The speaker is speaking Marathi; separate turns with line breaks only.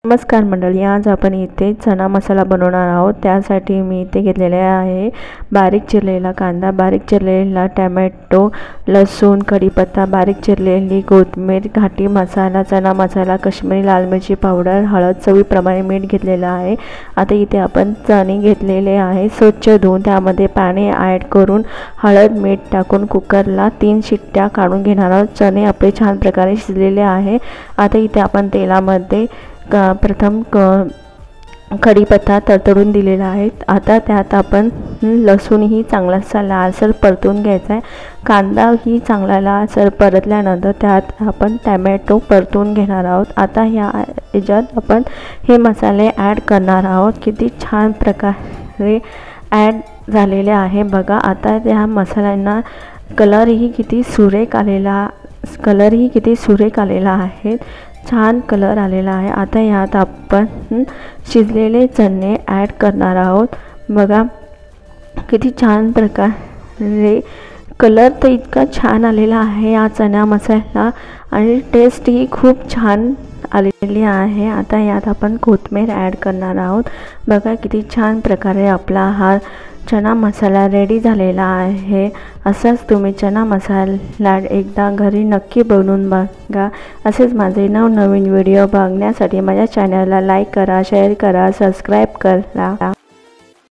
नमस्कार मंडळी, आज आपण इथे चना मसाला बनवणार आहोत। त्यासाठी मी इथे घेतलेले आहे बारीक चिरलेला कांदा, बारीक चिरलेला टोमॅटो, लसूण, कढीपत्ता, बारीक चिरलेली कोथिंबीर, घाटी मसाला, चना मसाला, काश्मीरी लाल मिरची पावडर, हळद, चवीप्रमाणे मीठ घेतलेलं आहे। आता इथे आपण चणे घेतलेले आहे, स्वच्छ धुवून त्यामध्ये पाणी ॲड करून हळद मीठ टाकून कुकरला 3 शिट्ट्या काढून घेणार आहोत। चणे आपले छान प्रकारे शिजलेले आहे। आता इथे आपण तेलामध्ये प्रथम कढीपत्ता तडतडून दिलेला आहे। आता त्यात आपण लसूण ही चांगलासा लालसर परतून घ्यायचा आहे। कांदा ही चांगला लालसर परतल्यानंतर त्यात आपण टोमॅटो परतून घेणार आहोत। आता याच्यात आपण हे मसाले ॲड करणार आहोत। किती छान प्रकारे ॲड झालेले आहे बघा। आता त्या मसाल्यांना कलर ही किती सुरेख आलेला आहे, छान कलर आलेला आहे। आता यात आपण शिजलेले चणे ॲड करणार आहोत। बघा किती छान प्रकारे कलर तर इतका छान आलेला आहे या चना मसाला, आणि टेस्ट ही खूप छान आलेली आहे। आता यात आपण कोथिंबीर ॲड करणार आहोत। बघा किती छान प्रकारे आपला हा चना मसाला रेडी झालेला आहे। असाच तुम्ही चना मसाला एकदा घरी नक्की बनवून बघा। असेच माझे नवनवीन व्हिडिओ बघण्यासाठी माझ्या चॅनलला लाईक करा, शेअर करा, सबस्क्राईब करा।